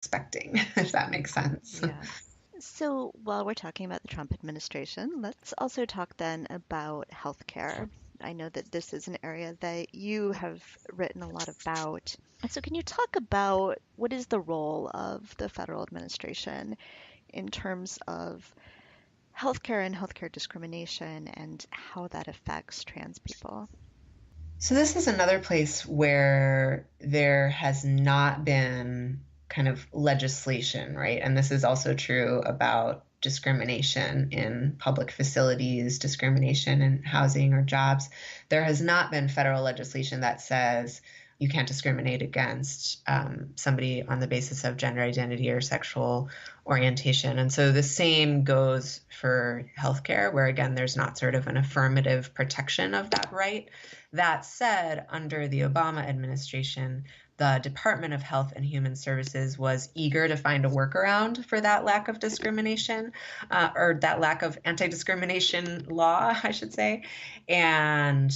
expecting, if that makes sense. Yeah. So while we're talking about the Trump administration, let's also talk then about healthcare. I know that this is an area that you have written a lot about. So can you talk about what is the role of the federal administration in terms of healthcare and healthcare discrimination and how that affects trans people? So this is another place where there has not been kind of legislation, right? And this is also true about discrimination in public facilities, discrimination in housing or jobs. There has not been federal legislation that says you can't discriminate against somebody on the basis of gender identity or sexual orientation. And so the same goes for healthcare, where again, there's not sort of an affirmative protection of that right. That said, under the Obama administration, the Department of Health and Human Services was eager to find a workaround for that lack of discrimination, or that lack of anti-discrimination law, I should say. And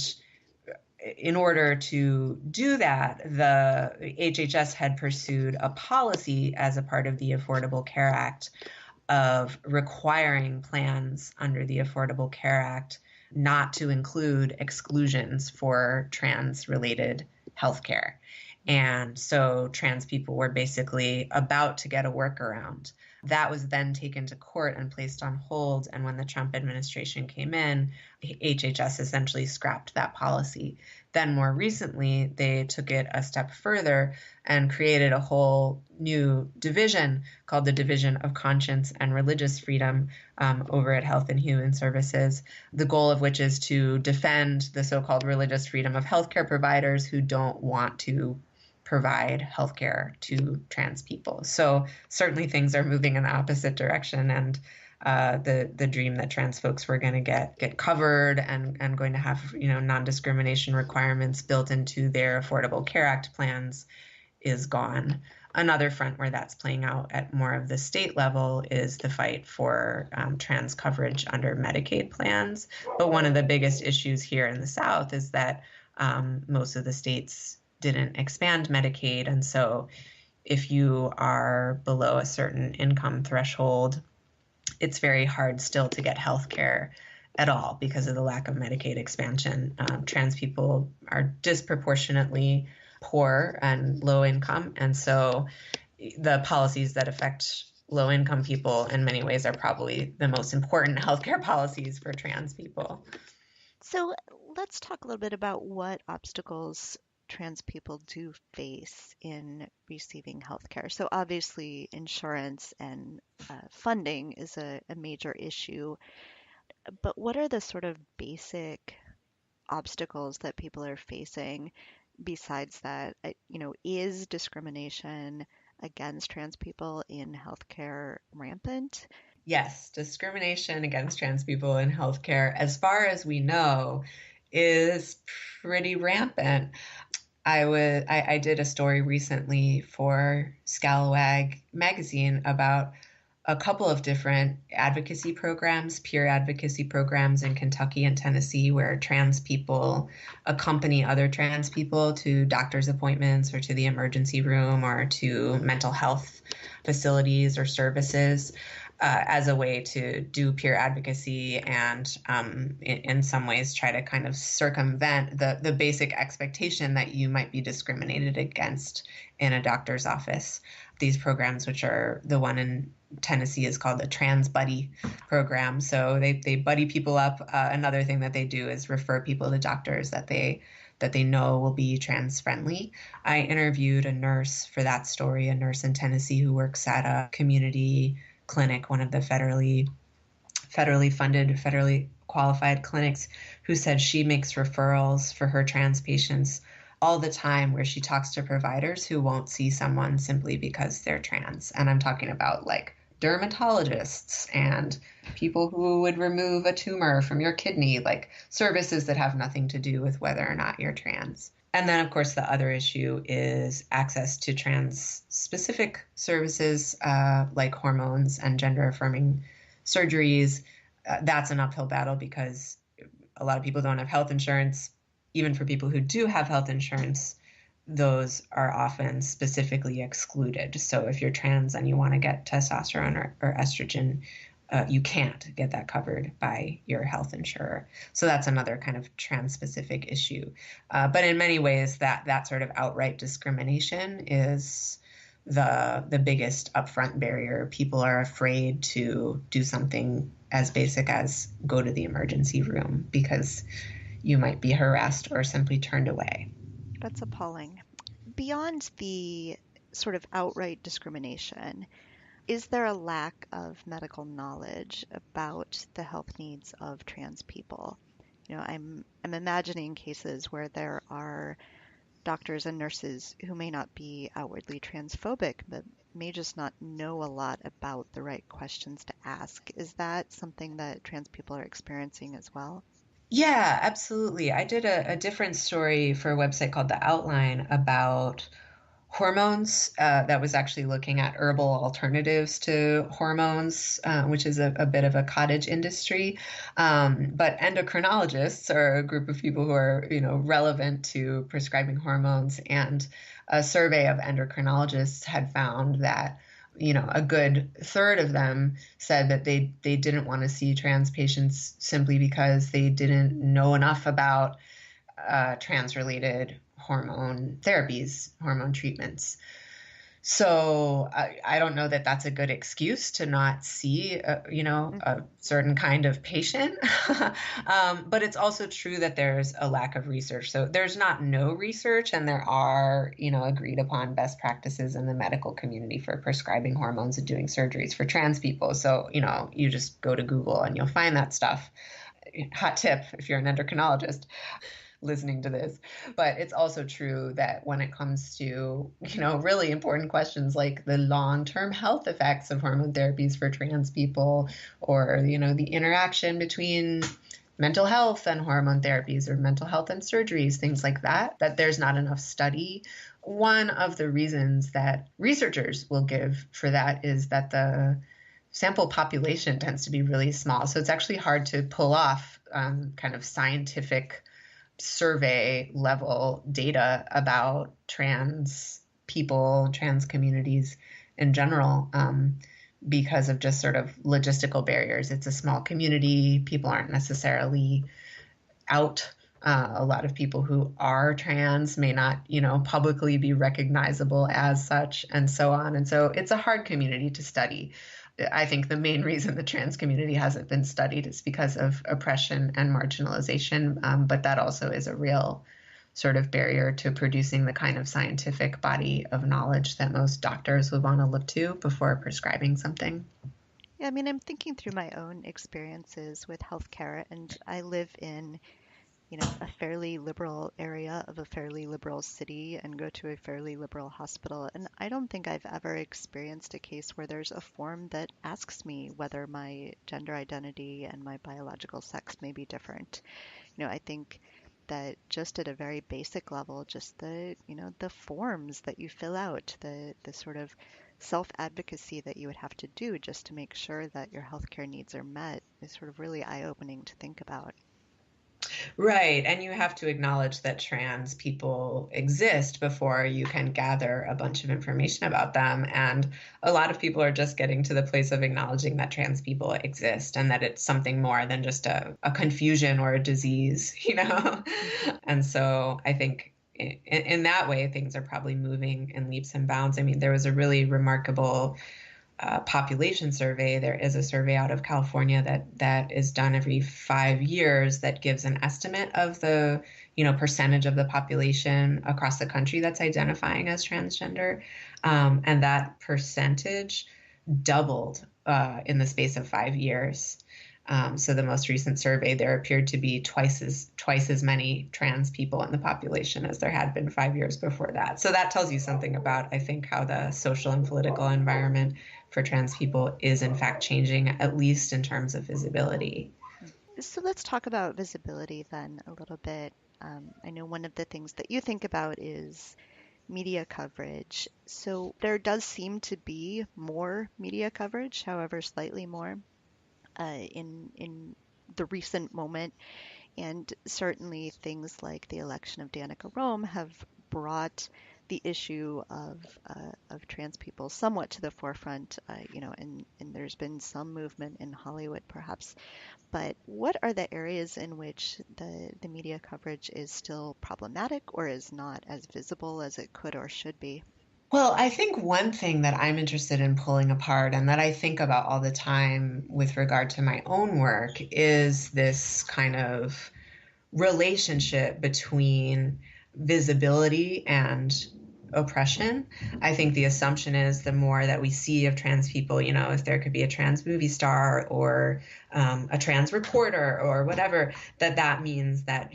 in order to do that, the HHS had pursued a policy as a part of the Affordable Care Act of requiring plans under the Affordable Care Act not to include exclusions for trans related healthcare. And so trans people were basically about to get a workaround. That was then taken to court and placed on hold. And when the Trump administration came in, HHS essentially scrapped that policy. Then more recently, they took it a step further and created a whole new division called the Division of Conscience and Religious Freedom over at Health and Human Services, the goal of which is to defend the so-called religious freedom of healthcare providers who don't want to provide healthcare to trans people. So certainly things are moving in the opposite direction, and the dream that trans folks were going to get covered and going to have non-discrimination requirements built into their Affordable Care Act plans is gone. Another front where that's playing out at more of the state level is the fight for trans coverage under Medicaid plans. But one of the biggest issues here in the South is that most of the states didn't expand Medicaid. And so if you are below a certain income threshold, it's very hard still to get health care at all because of the lack of Medicaid expansion. Trans people are disproportionately poor and low income. And so the policies that affect low income people in many ways are probably the most important healthcare policies for trans people. So let's talk a little bit about what obstacles trans people do face in receiving healthcare. So obviously, insurance and funding is a major issue, but what are the sort of basic obstacles that people are facing besides that? Is discrimination against trans people in healthcare rampant? Yes, discrimination against trans people in healthcare, as far as we know, is pretty rampant. I did a story recently for Scalawag Magazine about a couple of different advocacy programs, peer advocacy programs in Kentucky and Tennessee, where trans people accompany other trans people to doctor's appointments or to the emergency room or to mental health facilities or services. As a way to do peer advocacy and in some ways try to kind of circumvent the basic expectation that you might be discriminated against in a doctor's office. These programs, which are the one in Tennessee is called the Trans Buddy program. So they buddy people up. Another thing that they do is refer people to doctors that they know will be trans friendly. I interviewed a nurse for that story, a nurse in Tennessee who works at a community clinic, one of the federally funded, federally qualified clinics, who said she makes referrals for her trans patients all the time where she talks to providers who won't see someone simply because they're trans. And I'm talking about like dermatologists and people who would remove a tumor from your kidney, like services that have nothing to do with whether or not you're trans. And then, of course, the other issue is access to trans-specific services like hormones and gender-affirming surgeries. That's an uphill battle because a lot of people don't have health insurance. Even for people who do have health insurance, those are often specifically excluded. So if you're trans and you want to get testosterone or estrogen, you can't get that covered by your health insurer. So that's another kind of trans-specific issue. But in many ways, that sort of outright discrimination is the biggest upfront barrier. People are afraid to do something as basic as go to the emergency room because you might be harassed or simply turned away. That's appalling. Beyond the sort of outright discrimination, is there a lack of medical knowledge about the health needs of trans people? I'm imagining cases where there are doctors and nurses who may not be outwardly transphobic, but may just not know a lot about the right questions to ask. Is that something that trans people are experiencing as well? Yeah, absolutely. I did a different story for a website called The Outline about hormones that was actually looking at herbal alternatives to hormones, which is a bit of a cottage industry. But endocrinologists are a group of people who are, relevant to prescribing hormones. And a survey of endocrinologists had found that a good third of them said that they didn't want to see trans patients simply because they didn't know enough about trans related hormone therapies, hormone treatments. So I don't know that that's a good excuse to not see, Mhm. a certain kind of patient. But it's also true that there's a lack of research. So there's not no research, and there are, agreed upon best practices in the medical community for prescribing hormones and doing surgeries for trans people. So, you just go to Google and you'll find that stuff. Hot tip if you're an endocrinologist listening to this. But it's also true that when it comes to, really important questions like the long-term health effects of hormone therapies for trans people, or, the interaction between mental health and hormone therapies, or mental health and surgeries, things like that there's not enough study. One of the reasons that researchers will give for that is that the sample population tends to be really small. So it's actually hard to pull off kind of scientific survey level data about trans people, trans communities in general, because of just sort of logistical barriers. It's a small community. People aren't necessarily out. A lot of people who are trans may not, publicly be recognizable as such, and so on. And so it's a hard community to study. I think the main reason the trans community hasn't been studied is because of oppression and marginalization, but that also is a real sort of barrier to producing the kind of scientific body of knowledge that most doctors would want to look to before prescribing something. Yeah, I mean, I'm thinking through my own experiences with healthcare, and I live in, a fairly liberal area of a fairly liberal city and go to a fairly liberal hospital. And I don't think I've ever experienced a case where there's a form that asks me whether my gender identity and my biological sex may be different. I think that just at a very basic level, just the forms that you fill out, the sort of self-advocacy that you would have to do just to make sure that your healthcare needs are met is sort of really eye-opening to think about. Right. And you have to acknowledge that trans people exist before you can gather a bunch of information about them. And a lot of people are just getting to the place of acknowledging that trans people exist and that it's something more than just a confusion or a disease, Hmm. And so I think in that way, things are probably moving in leaps and bounds. I mean, there was a really remarkable population survey. There is a survey out of California that is done every 5 years that gives an estimate of the percentage of the population across the country that's identifying as transgender, and that percentage doubled in the space of 5 years. So the most recent survey, there appeared to be twice as many trans people in the population as there had been 5 years before that. So that tells you something about, I think, how the social and political environment for trans people is in fact changing, at least in terms of visibility. So let's talk about visibility then a little bit. I know one of the things that you think about is media coverage. So there does seem to be more media coverage, however, slightly more in the recent moment. And certainly things like the election of Danica Rome have brought the issue of trans people somewhat to the forefront, and there's been some movement in Hollywood perhaps. But what are the areas in which the media coverage is still problematic or is not as visible as it could or should be? Well, I think one thing that I'm interested in pulling apart and that I think about all the time with regard to my own work is this kind of relationship between visibility and oppression. I think the assumption is the more that we see of trans people, if there could be a trans movie star or a trans reporter or whatever, that means that,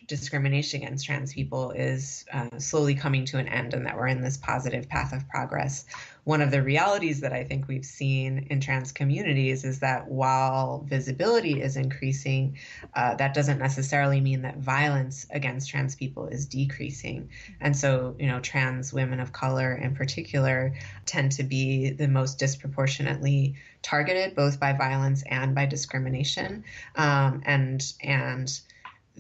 discrimination against trans people is slowly coming to an end and that we're in this positive path of progress. One of the realities that I think we've seen in trans communities is that while visibility is increasing, that doesn't necessarily mean that violence against trans people is decreasing. And so, trans women of color in particular tend to be the most disproportionately targeted both by violence and by discrimination. And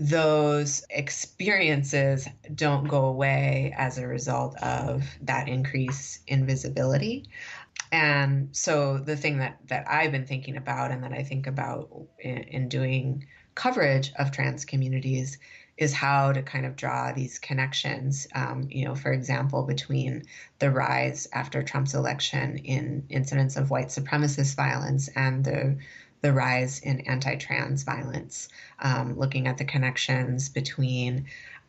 those experiences don't go away as a result of that increase in visibility. And so the thing that I've been thinking about and that I think about in doing coverage of trans communities is how to kind of draw these connections, for example, between the rise after Trump's election in incidents of white supremacist violence and the rise in anti-trans violence, looking at the connections between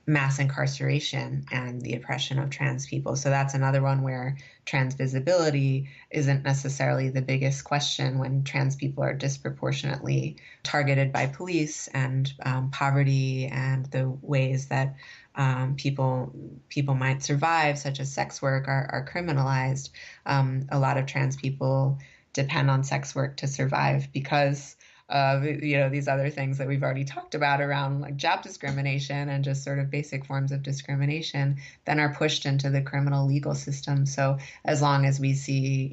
mass incarceration and the oppression of trans people. So that's another one where trans visibility isn't necessarily the biggest question when trans people are disproportionately targeted by police, and poverty and the ways that people might survive, such as sex work, are criminalized. A lot of trans people depend on sex work to survive because of these other things that we've already talked about around like job discrimination and just sort of basic forms of discrimination, then are pushed into the criminal legal system. So as long as we see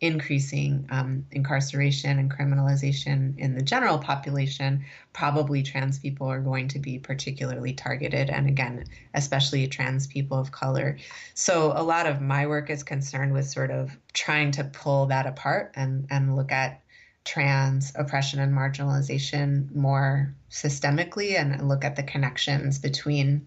increasing incarceration and criminalization in the general population, probably trans people are going to be particularly targeted, and again, especially trans people of color. So a lot of my work is concerned with sort of trying to pull that apart and look at trans oppression and marginalization more systemically and look at the connections between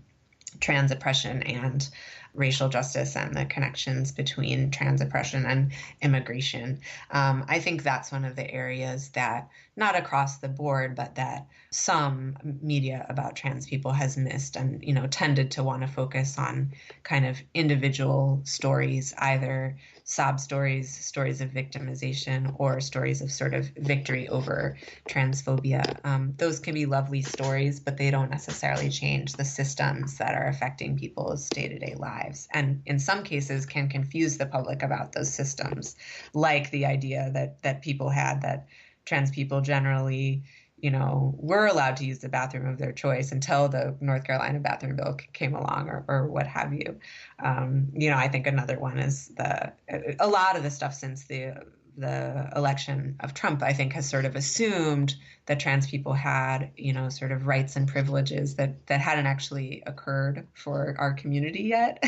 trans oppression and racial justice and the connections between trans oppression and immigration. I think that's one of the areas that, not across the board, but that some media about trans people has missed and, tended to want to focus on kind of individual stories, either sob stories, stories of victimization, or stories of sort of victory over transphobia. Those can be lovely stories, but they don't necessarily change the systems that are affecting people's day-to-day lives. And in some cases can confuse the public about those systems, like the idea that people had that trans people generally were allowed to use the bathroom of their choice until the North Carolina bathroom bill came along or what have you. I think another one is a lot of the stuff since the election of Trump, I think, has sort of assumed that trans people had, sort of rights and privileges that hadn't actually occurred for our community yet.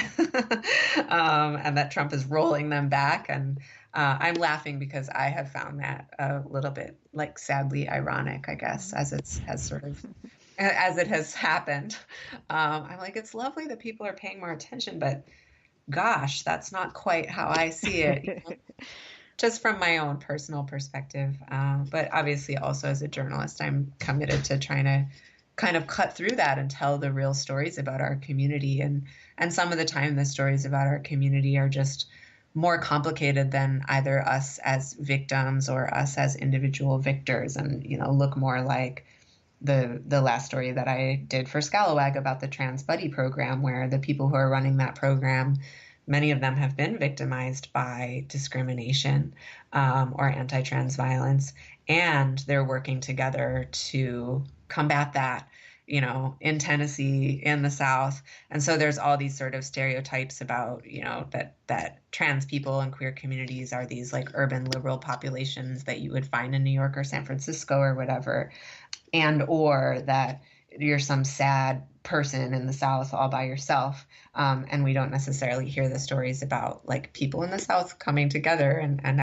And that Trump is rolling them back. And I'm laughing because I have found that a little bit sadly ironic, I guess, as it has happened. I'm like, it's lovely that people are paying more attention, but gosh, that's not quite how I see it. Just from my own personal perspective. But obviously also as a journalist, I'm committed to trying to kind of cut through that and tell the real stories about our community. And some of the time the stories about our community are just more complicated than either us as victims or us as individual victors, and, look more like the last story that I did for Scalawag about the Trans Buddy program, where the people who are running that program, many of them have been victimized by discrimination or anti-trans violence, and they're working together to combat that, in Tennessee, in the South. And so there's all these sort of stereotypes about, that trans people and queer communities are these urban liberal populations that you would find in New York or San Francisco or whatever, and or that you're some sad person in the South all by yourself. And we don't necessarily hear the stories about like people in the South coming together and